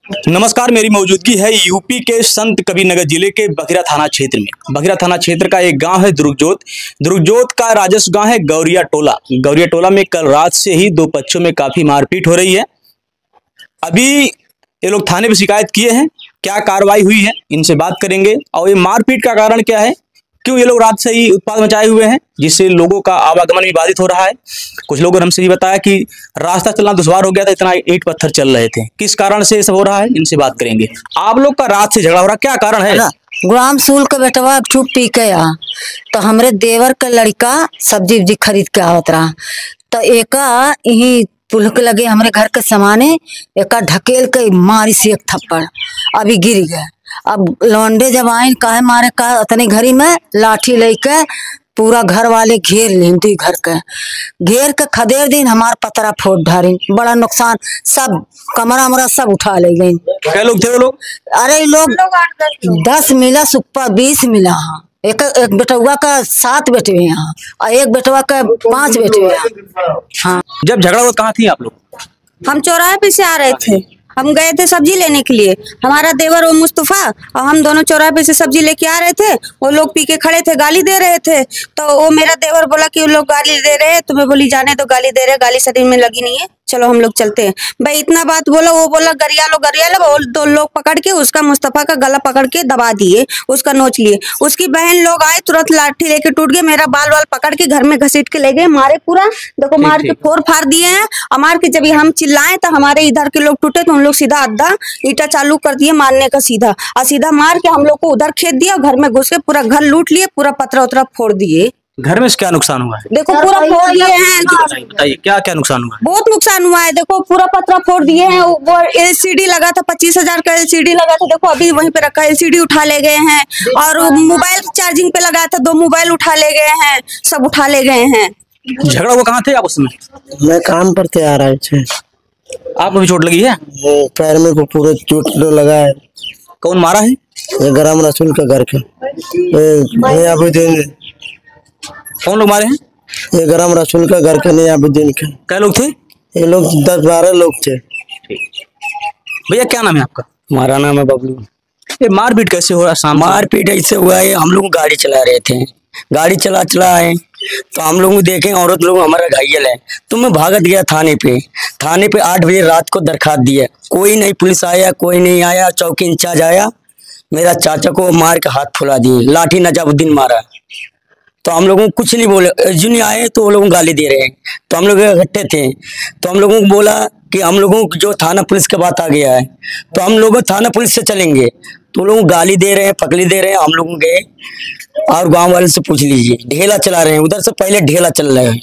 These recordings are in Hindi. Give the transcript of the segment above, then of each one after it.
नमस्कार, मेरी मौजूदगी है यूपी के संत कबीरनगर जिले के बखिरा थाना क्षेत्र में। बखिरा थाना क्षेत्र का एक गांव है दुर्गजोत। दुर्गजोत का राजस्व गांव है गौरिया टोला। गौरिया टोला में कल रात से ही दो पक्षों में काफी मारपीट हो रही है। अभी ये लोग थाने पे शिकायत किए हैं, क्या कार्रवाई हुई है इनसे बात करेंगे। और ये मारपीट का कारण क्या है, क्यों ये लोग रात से ही उत्पात मचाए हुए हैं, जिससे लोगों का आवागमन भी बाधित हो रहा है। कुछ लोगों ने हमसे ये बताया कि रास्ता चलना दुश्वार हो गया था, इतना ईंट पत्थर चल रहे थे। किस कारण से ये सब हो रहा है, इनसे बात करेंगे। आप लोग का रात से झगड़ा हो रहा, क्या कारण है? गुलाम सूल का बेटवा चुप पी के आ तो हमरे देवर का लड़का सब्जी उब्जी खरीद के आवत रहा, तो एका यही पुल के लगे हमरे घर के सामाने एका ढकेल के मारी से एक थप्पड़, अभी गिर गया। अब लौंडे जब आए काहे मारे का अतने घरी में लाठी लेके पूरा घर वाले घेर लेन, दी घर के घेर के खदेर दिन हमार पतरा फोड़ ढारी, बड़ा नुकसान, सब कमरा वमरा सब उठा ले गई। क्या लोग थे वो लोग? अरे लोग 10 मिला सुप्पा 20 मिला। हाँ, एक बेटुआ का 7 बेटे हैं यहाँ और एक बेटवा का 5 बेटे हैं। हाँ, जब झगड़ा हुआ कहाँ थी आप लोग? हम चौराहे पे से आ रहे थे, हम गए थे सब्जी लेने के लिए। हमारा देवर वो मुस्तफा और हम दोनों चौराहे पे से सब्जी लेके आ रहे थे। वो लोग पी के खड़े थे, गाली दे रहे थे। तो वो मेरा देवर बोला कि वो लोग गाली दे रहे हैं, तो मैं बोली जाने तो, गाली दे रहे, गाली शरीर में लगी नहीं है, चलो हम लोग चलते हैं। भाई इतना बात बोला, वो बोला गरिया लो। वो 2 लोग पकड़ के उसका मुस्तफा का गला पकड़ के दबा दिए, उसका नोच लिए। उसकी बहन लोग आए, तुरंत लाठी लेके टूट गए, मेरा बाल वाल पकड़ के घर में घसीट के ले गए, मारे पूरा, देखो मार के फोड़ फाड़ दिए हैं। और मार के जब हम चिल्लाए तो हमारे इधर के लोग टूटे, तो उन लोग सीधा अद्दा ईटा चालू कर दिए मारने का, सीधा और सीधा मार के हम लोग को उधर खेत दिया, घर में घुस के पूरा घर लूट लिए, पूरा पतरा उतरा फोड़ दिए। घर में क्या नुकसान हुआ है? देखो पूरा फोड़ दिए हैं। बताइए क्या क्या नुकसान हुआ है? बहुत नुकसान हुआ है, देखो पूरा पतरा फोड़ दिए हैं। वो एलसीडी लगा था, 25,000 का एलसीडी लगा था, देखो अभी वहीं पे रखा है। एलसीडी उठा ले गए हैं और मोबाइल चार्जिंग पे लगाया था, 2 मोबाइल उठा ले गए हैं, सब उठा ले गए हैं। झगड़ा वो कहाँ थे आप उस समय? मैं काम पर थे, आ रहे थे। आपको भी चोट लगी है? पैर में को पूरा चोट लगा है। कौन मारा है? ये गरम रसूल का घर के नयाबुद्दीन। कौन लोग मारे हैं? ये गरम रसूल का घर के नयाबुद्दीन के। क्या लोग थे? ये लोग 10-12 लोग थे। भैया क्या नाम है आपका? हमारा नाम है बबलू। ये मारपीट कैसे हो रहा है? मारपीट ऐसे हुआ है, हम लोग गाड़ी चला रहे थे, गाड़ी चला आए तो हम लोग देखे औरत लोग हमारा घायल है, तो मैं भागत गया थाने पे। 8 बजे रात को दरखास्त दिया, कोई नहीं, पुलिस आया, कोई नहीं आया। चौकी इंचार्ज आया, मेरा चाचा को मार के हाथ फुला दिए, लाठी नजाबुद्दीन मारा। तो हम लोगों को कुछ नहीं बोले, अर्जुन आए तो वो लोग गाली दे रहे हैं। तो हम लोग इकट्ठे थे, तो हम लोगों को बोला कि हम लोगों को जो थाना पुलिस के बात आ गया है, तो हम लोग थाना पुलिस से चलेंगे। तो लोग गाली दे रहे हैं, पकड़ी दे रहे हैं। हम लोग गए और गांव वाले से पूछ लीजिए, ढेला चला रहे हैं, उधर से पहले ढेला चल रहा है।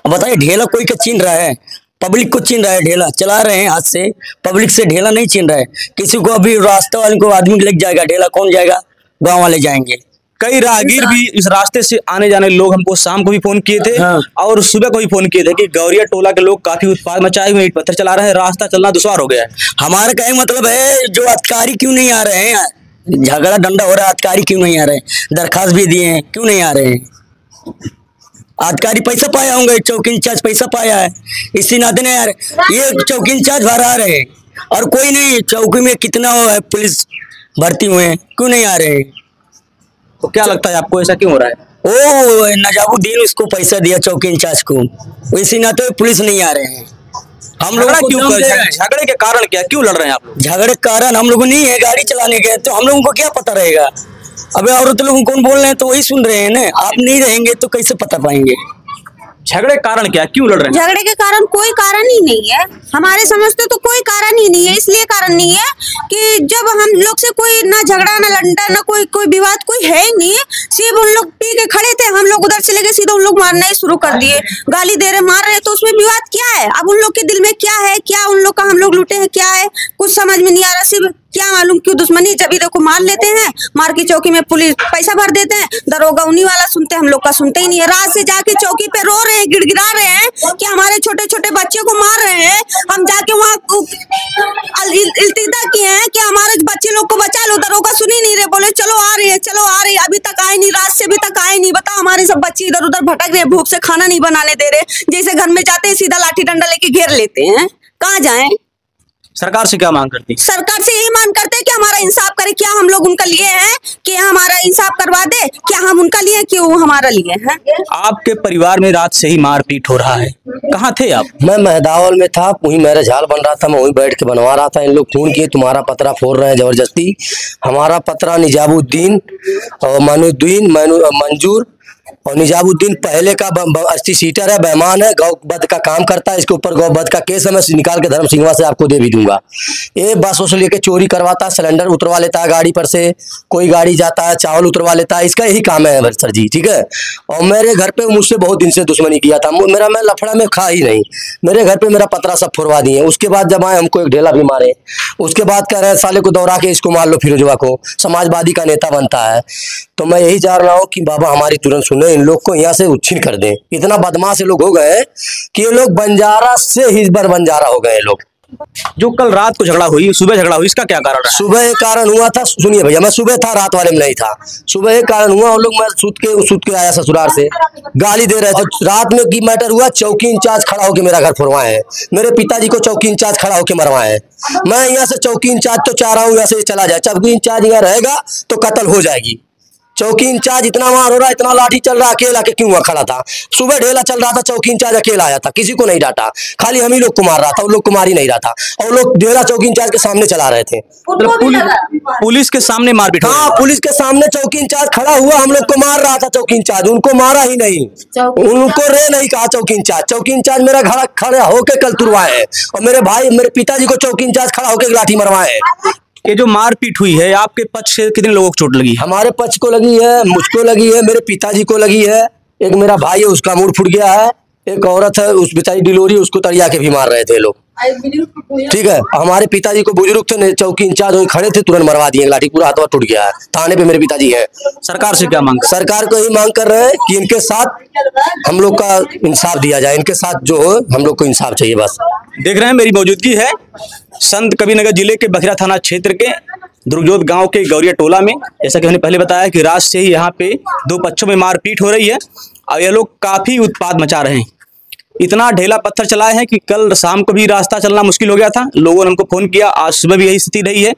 अब बताइए, ढेला कोई का छीन रहा है? पब्लिक को छीन रहा है, ढेला चला रहे हैं हाथ से, पब्लिक से ढेला नहीं छीन रहा है। किसी को अभी रास्ते वाले को आदमी लग जाएगा, ढेला कौन जाएगा? गाँव वाले जाएंगे। कई राहगीर भी इस रास्ते से आने जाने लोग हमको शाम को भी फोन किए थे। हाँ। और सुबह को भी फोन किए थे कि गौरिया टोला के लोग काफी उत्पात मचाए हुए, ईंट पत्थर चला रहे हैं, रास्ता चलना दुश्वार हो गया है। हमारा क्या मतलब है, जो अधिकारी क्यों नहीं आ रहे हैं? झगड़ा डंडा हो रहा है, अधिकारी क्यों नहीं आ रहे हैं? दरखास्त भी दिए हैं, क्यों नहीं आ रहे हैं? अधिकारी पैसा पाया होंगे, चौकी इंचार्ज पैसा पाया है, इसी नाते नहीं आ रहे। ये चौकी इंचार्ज भर आ रहे हैं और कोई नहीं। चौकी में कितना पुलिस भर्ती हुए हैं, क्यों नहीं आ रहे हैं? तो क्या लगता है आपको, ऐसा क्यों हो रहा है? ओ नजाबुद्दीन उसको पैसा दिया चौकी इंचार्ज को, इसी नाते पुलिस नहीं आ रहे हैं। हम लोग क्यों झगड़े के कारण क्या, क्यों लड़ रहे हैं आप लोग? झगड़े के कारण हम लोग नहीं है, गाड़ी चलाने गए, तो हम लोगों को क्या पता रहेगा? अबे औरत लोग कौन बोल रहे हैं तो वही सुन रहे हैं ना। आप नहीं रहेंगे तो कैसे पता पाएंगे? झगड़े के कारण क्या, क्यों लड़ रहे हैं? झगड़े के कारण कोई कारण ही नहीं है, हमारे समझते तो कोई कारण ही नहीं है। इसलिए कारण नहीं है कि जब हम लोग से कोई ना झगड़ा ना लंडा ना कोई विवाद कोई है ही नहीं। सिर्फ उन लोग पी के खड़े थे, हम लोग उधर चले गए, सीधा उन लोग मारना ही शुरू कर दिए, गाली दे रहे, मार रहे। तो उसमें विवाद क्या है? अब उन लोग के दिल में क्या है, क्या उन लोग का हम लोग लूटे हैं, क्या है कुछ समझ में नहीं आ रहा। सिर्फ क्या मालूम क्यों दुश्मनी, जब देखो मार लेते हैं, मार की चौकी में पुलिस पैसा भर देते हैं, दरोगा उन्हीं वाला सुनते हैं, हम लोग का सुनते ही नहीं है। रात से जाके चौकी पे रो रहे हैं, गिड़गिड़ा रहे हैं कि हमारे छोटे छोटे बच्चे को मार रहे हैं। हम जाके वहाँ इल्तिजा किए हैं कि हमारे बच्चे लोग को बचा लो, दरोगा सुन ही नहीं रहे, बोले चलो आ रही है, चलो आ रही है, अभी तक आए नहीं, रात से अभी तक आए नहीं। बताओ, हमारे सब बच्चे इधर उधर भटक रहे, भूख से खाना नहीं बनाने दे रहे, जैसे घर में जाते हैं सीधा लाठी डंडा लेके घेर लेते हैं, कहाँ जाएं? सरकार से क्या मांग करती है? सरकार से यही मांग करते हैं कि हमारा इंसाफ करे। क्या हम लोग उनका लिए हैं कि हमारा इंसाफ करवा दे? क्या हम उनका लिए कि वो हमारा लिए हैं? आपके परिवार में रात से ही मारपीट हो रहा है, कहाँ थे आप? मैं महदावल में था, वहीं मेरा झाल बन रहा था, मैं वहीं बैठ के बनवा रहा था। इन लोग फोन किए तुम्हारा पतरा फोड़ रहे हैं जबरदस्ती। हमारा पतरा निजामुद्दीन और मंजूर और निजामुद्दीन पहले का 80 सीटर है, बेईमान है, गौवध का काम करता है। इसके ऊपर गौवध का केस है, मैं निकाल के धर्म सिंघवा से आपको दे भी दूंगा। ये बस वस लेके चोरी करवाता है, सिलेंडर उतरवा लेता है गाड़ी पर से, कोई गाड़ी जाता है चावल उतरवा लेता है, इसका यही काम है सर जी, ठीक है। और मेरे घर पे मुझसे बहुत दिन से दुश्मनी किया था, मैं लफड़ा में खा ही नहीं। मेरे घर पे मेरा पतरा सब फुरवा दिए। उसके बाद जब आए हमको एक ढेला भी मारे। उसके बाद कह रहे हैं साले को दौड़ा के इसको मार लो, फिरोजवा को, समाजवादी का नेता बनता है। तो मैं यही चाह रहा हूँ कि बाबा हमारी तुरंत सुने, इन लोग को यहाँ से उच्छिन कर दें। इतना बदमाश लोग हो गए कि ये लोग बंजारा से हिजबर बंजारा हो गए लोग। जो कल रात को झगड़ा हुई, सुबह झगड़ा हुई, इसका क्या कारण रहा? सुबह एक कारण हुआ था, सुनिए भैया, मैं सुबह था, रात वाले में नहीं था। सुबह एक कारण हुआ, उन लोग मैं सूत के आया ससुराल से, गाली दे रहे थे। रात में की मैटर हुआ, चौकी इंचार्ज खड़ा होकर मेरा घर फोड़वाए हैं। मेरे पिताजी को चौकी इंचार्ज खड़ा होकर मरवाए हैं। मैं यहाँ से चौकी इंचार्ज तो चाह रहा हूँ यहाँ से चला जाए। चौकी इंचार्ज यहाँ रहेगा तो कत्ल हो जाएगी। चौकी इंचार्ज इतना मार हो रहा, इतना लाठी चल रहा, अकेला के क्यों खड़ा था? सुबह ढेला चल रहा था, चौकी इंचार्ज अकेला आया था, किसी को नहीं डांटा, खाली हम ही लोग को मार रहा था, उन लोग को मार ही नहीं रहा था। और लोग ढेला चौकी इंचार्ज के सामने चला रहे थे। पुलिस के सामने मारपीट? हाँ, पुलिस के सामने चौकी इंचार्ज खड़ा हुआ, हम लोग को मार रहा था चौकी इंचार्ज, उनको मारा ही नहीं, उनको रे नहीं कहा चौकी इंचार्ज। चौकी इंचार्ज मेरा घर खड़ा होके कल तुरवाए हैं, और मेरे पिताजी को चौकी इंचार्ज खड़ा होकर लाठी मरवाए हैं। ये जो मारपीट हुई है, आपके पक्ष से कितने लोगों को चोट लगी? हमारे पक्ष को लगी है, मुझको लगी है, मेरे पिताजी को लगी है, एक मेरा भाई है उसका मुड़ फूट गया है, एक औरत है उस बेचारी डिलोरी, उसको तरिया के भी मार रहे थे लोग, ठीक है। हमारे पिताजी को बुजुर्ग थे, चौकी इंचार्ज वहीं खड़े थे, तुरंत मरवा दिए, लाठी पूरा हाथ टूट गया है। थाने पे मेरे पिताजी है। सरकार से क्या मांग? सरकार को यही मांग कर रहे हैं कि इनके साथ हम लोग का इंसाफ दिया जाए, इनके साथ जो हो हम लोग को इंसाफ चाहिए बस। देख रहे हैं मेरी मौजूदगी है संत कबीरनगर जिले के बखिरा थाना क्षेत्र के दुर्गजोत गांव के गौरिया टोला में। जैसा कि हमने पहले बताया कि रात से ही यहाँ पे दो पक्षों में मारपीट हो रही है और ये लोग काफी उत्पात मचा रहे हैं। इतना ढेला पत्थर चलाए हैं कि कल शाम को भी रास्ता चलना मुश्किल हो गया था। लोगों ने हमको फोन किया, आज सुबह भी यही स्थिति रही है।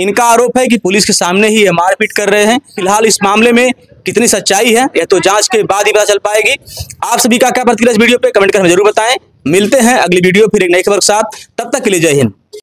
इनका आरोप है कि पुलिस के सामने ही ये मारपीट कर रहे हैं। फिलहाल इस मामले में कितनी सच्चाई है यह तो जांच के बाद ही पता चल पाएगी। आप सभी का क्या प्रतिक्रिया इस वीडियो पे कमेंट कर हमें जरूर बताएं। मिलते हैं अगली वीडियो फिर एक नई खबर के साथ, तब तक के लिए जय हिंद।